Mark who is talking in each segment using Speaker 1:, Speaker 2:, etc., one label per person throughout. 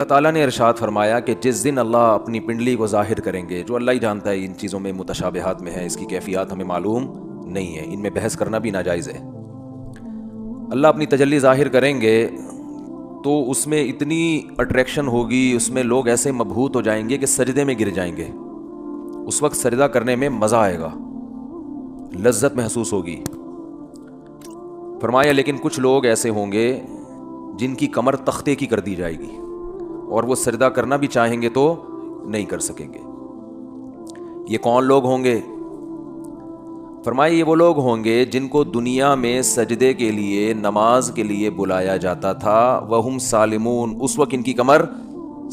Speaker 1: اللہ تعالیٰ نے ارشاد فرمایا کہ جس دن اللہ اپنی پنڈلی کو ظاہر کریں گے، جو اللہ ہی جانتا ہے ان چیزوں میں متشابہات میں ہے، اس کی کیفیات ہمیں معلوم نہیں ہے، ان میں بحث کرنا بھی ناجائز ہے۔ اللہ اپنی تجلی ظاہر کریں گے تو اس میں اتنی اٹریکشن ہوگی، اس میں لوگ ایسے مبہوت ہو جائیں گے کہ سجدے میں گر جائیں گے۔ اس وقت سجدہ کرنے میں مزہ آئے گا، لذت محسوس ہوگی۔ فرمایا لیکن کچھ لوگ ایسے ہوں گے جن کی کمر تختے کی کر دی جائے گی اور وہ سجدہ کرنا بھی چاہیں گے تو نہیں کر سکیں گے۔ یہ کون لوگ ہوں گے؟ فرمایا یہ وہ لوگ ہوں گے جن کو دنیا میں سجدے کے لیے، نماز کے لیے بلایا جاتا تھا، وہم سالمون، اس وقت ان کی کمر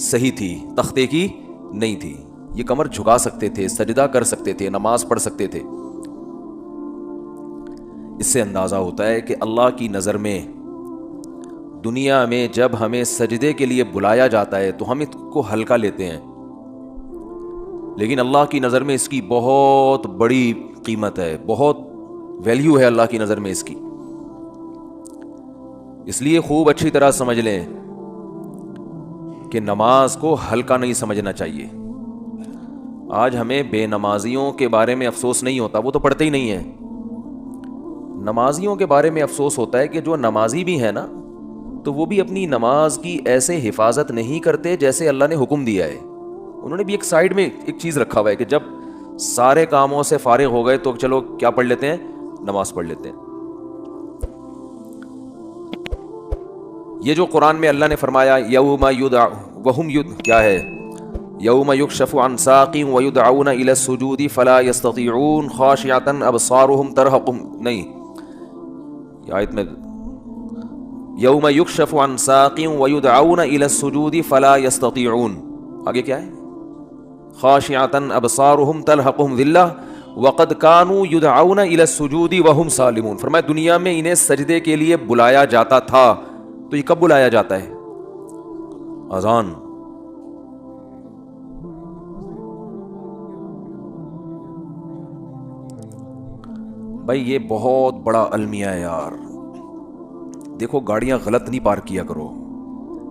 Speaker 1: صحیح تھی، تختے کی نہیں تھی، یہ کمر جھکا سکتے تھے، سجدہ کر سکتے تھے، نماز پڑھ سکتے تھے۔ اس سے اندازہ ہوتا ہے کہ اللہ کی نظر میں دنیا میں جب ہمیں سجدے کے لیے بلایا جاتا ہے تو ہم اس کو ہلکا لیتے ہیں، لیکن اللہ کی نظر میں اس کی بہت بڑی قیمت ہے، بہت ویلیو ہے اللہ کی نظر میں اس کی۔ اس لیے خوب اچھی طرح سمجھ لیں کہ نماز کو ہلکا نہیں سمجھنا چاہیے۔ آج ہمیں بے نمازیوں کے بارے میں افسوس نہیں ہوتا، وہ تو پڑھتے ہی نہیں ہیں۔ نمازیوں کے بارے میں افسوس ہوتا ہے کہ جو نمازی بھی ہیں نا، تو وہ بھی اپنی نماز کی ایسے حفاظت نہیں کرتے جیسے اللہ نے حکم دیا ہے۔ انہوں نے بھی ایک سائیڈ میں ایک چیز رکھا ہوا ہے کہ جب سارے کاموں سے فارغ ہو گئے تو چلو کیا پڑھ لیتے ہیں؟ نماز پڑھ لیتے ہیں۔ یہ جو قرآن میں اللہ نے فرمایا یوم یدع وہم کیا ہے، یوم یکشف عن ساق ویدعون الی السجود فلا یستطیعون خاشعۃ ابصارهم ترہقهم، نہیں یہ آیت میں یوم یکشف عن ساق ویدعون الی السجود فلا یستطیعون، آگے کیا ہے؟ خاشعۃ ابصارهم ترہقهم ذلہ وقد كانوا يدعون الى السجود وهم سالمون۔ فرمایا دنیا میں انہیں سجدے کے لیے بلایا جاتا تھا، تو یہ کب بلایا جاتا ہے؟ اذان۔ بھائی یہ بہت بڑا المیہ ہے یار۔ دیکھو گاڑیاں غلط نہیں پارک کیا کرو۔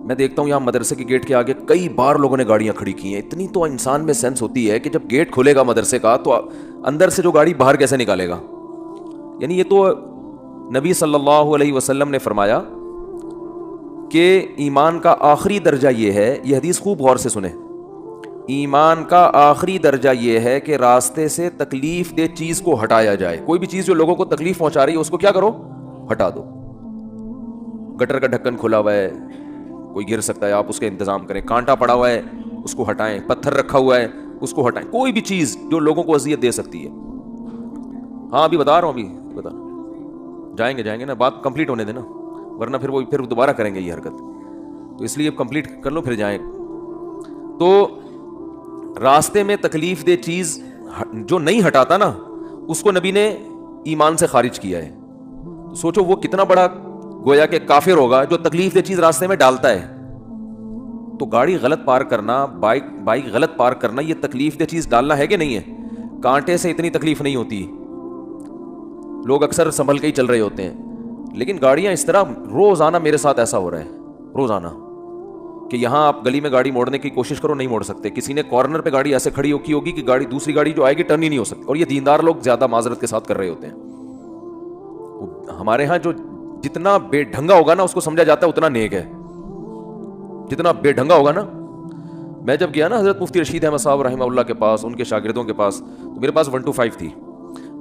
Speaker 1: میں دیکھتا ہوں یہاں مدرسے کے گیٹ کے آگے کئی بار لوگوں نے گاڑیاں کھڑی کی ہیں۔ اتنی تو انسان میں سینس ہوتی ہے کہ جب گیٹ کھلے گا مدرسے کا تو اندر سے جو گاڑی باہر کیسے نکالے گا؟ یعنی یہ تو نبی صلی اللہ علیہ وسلم نے فرمایا کہ ایمان کا آخری درجہ یہ ہے، یہ حدیث خوب غور سے سنیں، ایمان کا آخری درجہ یہ ہے کہ راستے سے تکلیف دہ چیز کو ہٹایا جائے۔ کوئی بھی چیز جو لوگوں کو تکلیف پہنچا رہی ہے اس کو کیا کرو؟ ہٹا دو۔ گٹر کا ڈھکن کھلا ہوا ہے، کوئی گر سکتا ہے، آپ اس کا انتظام کریں۔ کانٹا پڑا ہوا ہے اس کو ہٹائیں، پتھر رکھا ہوا ہے اس کو ہٹائیں، کوئی بھی چیز جو لوگوں کو اذیت دے سکتی ہے۔ ہاں ابھی بتا رہا ہوں، ابھی بتا جائیں گے نا، بات کمپلیٹ ہونے دینا، ورنہ پھر دوبارہ کریں گے یہ حرکت، تو اس لیے کمپلیٹ کر لو پھر جائیں۔ تو راستے میں تکلیف دہ چیز جو نہیں ہٹاتا نا، اس کو نبی نے ایمان سے خارج کیا ہے۔ سوچو وہ کتنا بڑا گویا کہ کافر ہوگا جو تکلیف دہ چیز راستے میں ڈالتا ہے۔ تو گاڑی غلط پارک کرنا، بائک غلط پارک کرنا، یہ تکلیف دہ چیز ڈالنا ہے کہ نہیں ہے؟ کانٹے سے اتنی تکلیف نہیں ہوتی، لوگ اکثر سنبھل کے ہی چل رہے ہوتے ہیں، لیکن گاڑیاں اس طرح روزانہ میرے ساتھ ایسا ہو رہا ہے روزانہ کہ یہاں آپ گلی میں گاڑی موڑنے کی کوشش کرو، نہیں موڑ سکتے۔ کسی نے کارنر پہ گاڑی ایسے کھڑی کی ہوگی کہ گاڑی دوسری گاڑی جو آئے گی ٹرن ہی نہیں ہو سکتی، اور یہ دیندار لوگ زیادہ معذرت کے ساتھ کر رہے ہوتے ہیں۔ ہمارے ہاں جو جتنا بے ڈھنگا ہوگا نا اس کو سمجھا جاتا ہے اتنا نیک ہے، جتنا بے ڈھنگا ہوگا نا۔ میں جب گیا نا حضرت مفتی رشید احمد صاحب رحمہ اللہ کے پاس، ان کے شاگردوں کے پاس، تو میرے پاس 125 تھی،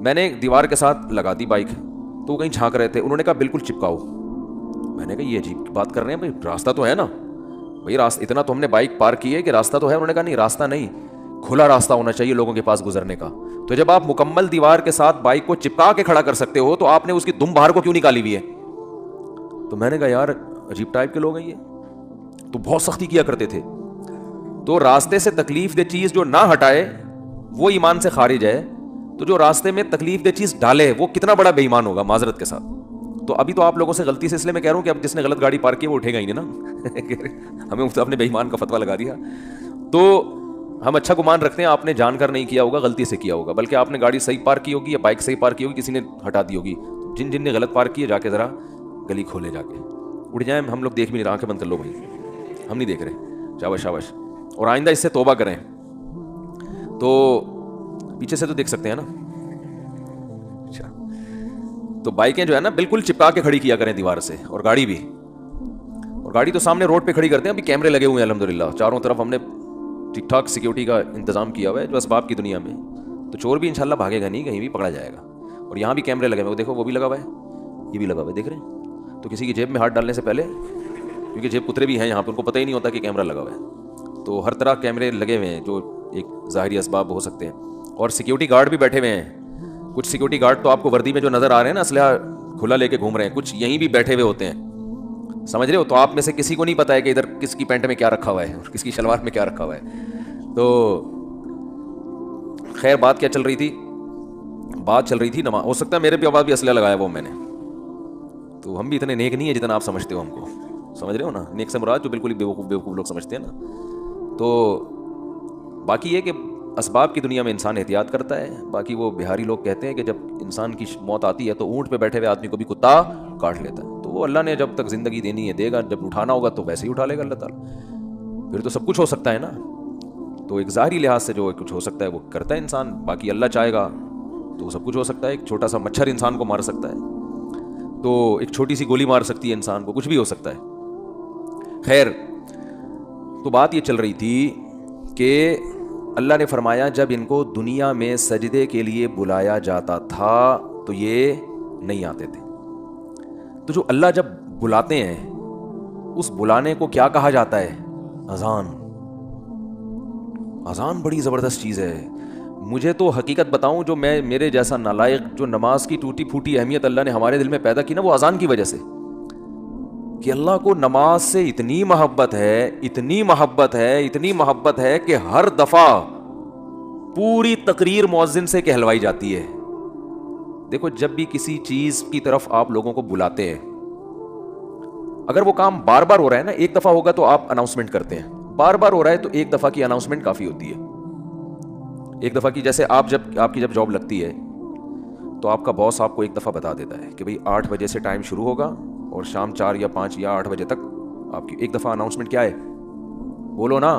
Speaker 1: میں نے دیوار کے ساتھ لگا دی بائک، تو وہ کہیں جھانک رہے تھے، انہوں نے کہا بالکل چپکاؤ۔ میں نے کہا یہ عجیب بات کر رہے ہیں بھائی، راستہ تو ہے نا بھائی، راستہ اتنا تو ہم نے بائک پارک کی ہے کہ راستہ تو ہے۔ انہوں نے کہا نہیں راستہ نہیں، کھلا راستہ ہونا چاہیے لوگوں کے پاس گزرنے کا۔ تو جب آپ مکمل دیوار کے ساتھ بائک کو چپکا کے کھڑا کر سکتے ہو تو آپ نے اس کی دم باہر کو کیوں نکالی ہوئی ہے؟ تو میں نے کہا یار عجیب ٹائپ کے لوگ ہیں یہ، تو بہت سختی کیا کرتے تھے۔ تو راستے سے تکلیف دہ چیز جو نہ ہٹائے وہ ایمان سے خارج ہے، تو جو راستے میں تکلیف دہ چیز ڈالے وہ کتنا بڑا بے ایمان ہوگا معذرت کے ساتھ۔ تو ابھی تو آپ لوگوں سے غلطی سے اس لیے میں کہہ رہا ہوں کہ اب جس نے غلط گاڑی پارک کی وہ اٹھے گا ہی نہیں نا ہمیں آپ نے بے ایمان کا فتویٰ لگا دیا۔ تو ہم اچھا گمان رکھتے ہیں آپ نے جان کر نہیں کیا ہوگا، غلطی سے کیا ہوگا، بلکہ آپ نے گاڑی صحیح پارک کی ہوگی یا بائک صحیح پارک کی ہوگی، کسی نے ہٹا دی ہوگی۔ جن نے غلط پارک کی ہے جا کے ذرا گلی کھولے، جا کے اٹھ جائیں، ہم لوگ دیکھ بھی نہیں رہے، آنکھیں بند کر لو بھائی، ہم نہیں دیکھ رہے۔ शाबाश शाबाश। और आइंदा इससे तौबा करें। तो पीछे से तो देख सकते हैं ना। अच्छा, तो बाइकें जो है ना बिल्कुल चिपका के खड़ी किया करें दीवार से, और गाड़ी भी। और गाड़ी तो सामने रोड पे खड़ी करते हैं, अभी कैमरे लगे हुए हैं अल्हम्दुलिल्लाह, चारों तरफ हमने ठीक ठाक सिक्योरिटी का इंतजाम किया हुआ है जो असबाब की दुनिया में। तो चोर भी इंशाल्लाह भागेगा नहीं, कहीं भी पकड़ा जाएगा। और यहाँ भी कैमरे लगे हुए हैं, देखो वो भी लगा हुआ है, ये भी लगा हुआ है, देख रहे हैं। तो किसी की जेब में हाथ डालने से पहले, क्योंकि जेब कुतरे भी हैं यहाँ पर, उनको पता ही नहीं होता कि कैमरा लगा हुआ है। तो हर तरह कैमरे लगे हुए हैं जो एक ज़ाहिरी असबाब हो सकते हैं। और सिक्योरिटी गार्ड भी बैठे हुए हैं। कुछ सिक्योरिटी गार्ड तो आपको वर्दी में जो नज़र आ रहे हैं ना, असलहा खुला लेके घूम रहे हैं, कुछ यहीं भी बैठे हुए होते हैं, समझ रहे हो। तो आप में से किसी को नहीं पता है कि इधर किसकी पैंट में क्या रखा हुआ है और किसकी शलवार में क्या रखा हुआ है। तो खैर बात क्या चल रही थी? बात चल रही थी नमाज। हो सकता है मेरे भी आवाज़ भी असला लगाया वो मैंने। तो हम भी इतने नेक नहीं है जितना आप समझते हो हमको, समझ रहे हो ना। नेक से मुराद जो बिल्कुल ही बेवकूफ़ बेवकूफ़ लोग समझते हैं ना। तो बाकी ये कि असबाब की दुनिया में इंसान एहतियात करता है। बाकी वो बिहारी लोग कहते हैं कि जब इंसान की मौत आती है तो ऊँट पे बैठे हुए आदमी को भी कुत्ता काट लेता है। तो वो अल्लाह ने जब तक ज़िंदगी देनी है देगा, जब उठाना होगा तो वैसे ही उठा लेगा अल्लाह ताला। फिर तो सब कुछ हो सकता है ना। तो एक ज़ाहिरी लिहाज से जो कुछ हो सकता है वो करता है इंसान। बाकी अल्लाह चाहेगा तो सब कुछ हो सकता है। एक छोटा सा मच्छर इंसान को मार सकता है, तो एक छोटी सी गोली मार सकती है इंसान को, कुछ भी हो सकता है। खैर, तो बात ये चल रही थी कि अल्लाह ने फरमाया जब इनको दुनिया में सजदे के लिए बुलाया जाता था तो ये नहीं आते थे। तो जो अल्लाह जब बुलाते हैं उस बुलाने को क्या कहा जाता है? अजान। अजान बड़ी ज़बरदस्त चीज़ है। मुझे तो हकीकत बताऊं, जो मैं मेरे जैसा नालायक जो नमाज की टूटी फूटी अहमियत अल्लाह ने हमारे दिल में पैदा की ना, वो अजान की वजह से। कि अल्लाह को नमाज से इतनी मोहब्बत है, इतनी मोहब्बत है, इतनी मोहब्बत है कि हर दफ़ा पूरी तकरीर मुअज्जिन से कहलवाई जाती है। देखो, जब भी किसी चीज़ की तरफ आप लोगों को बुलाते हैं, अगर वो काम बार बार हो रहा है ना, एक दफ़ा होगा तो आप अनाउंसमेंट करते हैं, बार बार हो रहा है तो एक दफ़ा की अनाउंसमेंट काफ़ी होती है। एक दफ़ा की, जैसे आपकी जब जॉब लगती है तो आपका बॉस आपको एक दफ़ा बता देता है कि भाई 8 बजे से टाइम शुरू होगा और शाम 4 या 5 या 8 बजे तक आपकी एक दफ़ा अनाउंसमेंट क्या है, बोलो ना,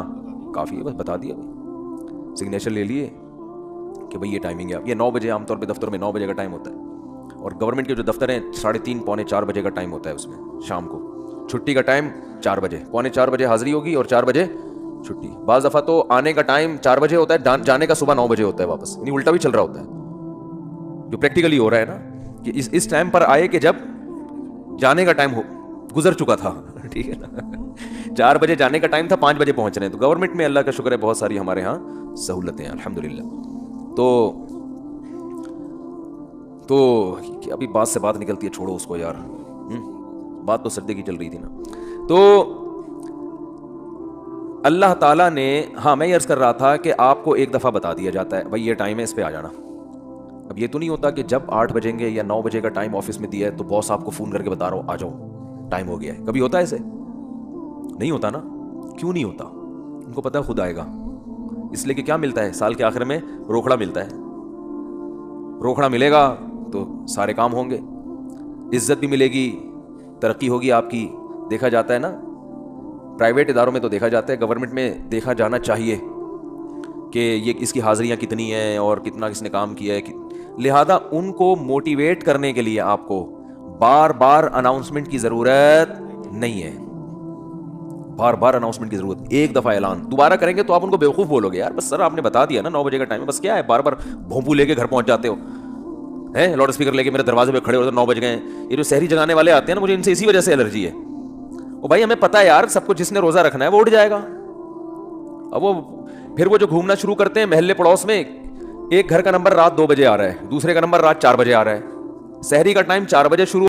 Speaker 1: काफ़ी है, बस बता दिया भाई, सिग्नेचर ले लिए कि भाई ये टाइमिंग है। ये 9 बजे आमतौर पे दफ्तर में 9 बजे का टाइम होता है, और गवर्नमेंट के जो दफ्तर हैं 3:30 पौने 4 बजे का टाइम होता है उसमें शाम को। छुट्टी का टाइम 4 बजे, पौने 4 बजे हाजिरी होगी और 4 बजे छुट्टी। बाज़ दफ़ा तो आने का टाइम 4 बजे होता है, जाने का सुबह 9 बजे होता है वापस, यानी उल्टा भी चल रहा होता है। जो प्रैक्टिकली हो रहा है ना कि इस टाइम पर आए कि जब जाने का टाइम हो गुजर चुका था, ठीक है ना। 4 बजे जाने का टाइम था, 5 बजे पहुंच रहे हैं। तो गवर्नमेंट में अल्लाह का शुक्र है बहुत सारी हमारे यहाँ सहूलतें हैं अल्हम्दुलिल्लाह। तो अभी बात से बात निकलती है, छोड़ो उसको यार। बात तो सर्दी की चल रही थी ना। तो अल्लाह ताला ने, हाँ मैं ये अर्ज कर रहा था कि आपको एक दफ़ा बता दिया जाता है भाई ये टाइम है, इस पे आ जाना। अब ये तो नहीं होता कि जब 8 बजेंगे या 9 बजे का टाइम ऑफिस में दिया है तो बॉस आपको फ़ोन करके बता रहा हूँ आ जाओ टाइम हो गया है। कभी होता है ऐसे? नहीं होता ना। क्यों नहीं होता? उनको पता है खुद आएगा, इसलिए कि क्या मिलता है साल के आखिर में? रोकड़ा मिलता है। रोकड़ा मिलेगा तो सारे काम होंगे, इज्जत भी मिलेगी, तरक्की होगी आपकी। देखा जाता है ना, प्राइवेट इदारों में तो देखा जाता है, गवर्नमेंट में देखा जाना चाहिए कि ये इसकी हाजिरियाँ कितनी हैं और कितना किसने काम किया है। लिहाजा उनको मोटिवेट करने के लिए आपको बार बार अनाउंसमेंट की ज़रूरत नहीं है। बार बार अनाउंसमेंट की ज़रूरत, एक दफ़ा ऐलान। दोबारा करेंगे तो आप उनको बेवकूफ़ बोलोगे, यार बस सर आपने बता दिया ना 9 बजे का टाइम है, बस क्या है बार बार भोंपू लेके घर पहुंच जाते हो हैं, लाउड स्पीकर लेके मेरे दरवाजे पे खड़े हो तो 9 बज गए। ये जो शहरी जगाने वाले आते हैं ना, मुझे इनसे इसी वजह से एलर्जी है। ओ भाई हमें पता है यार, सबको जिसने रोज़ा रखना है वो उठ जाएगा। अब वो फिर वो जो घूमना शुरू करते हैं महल्ले पड़ोस में, एक घर का नंबर रात 2 बजे आ रहा है, दूसरे का नंबर रात 4 बजे आ रहा है। शहरी का टाइम 4 बजे शुरू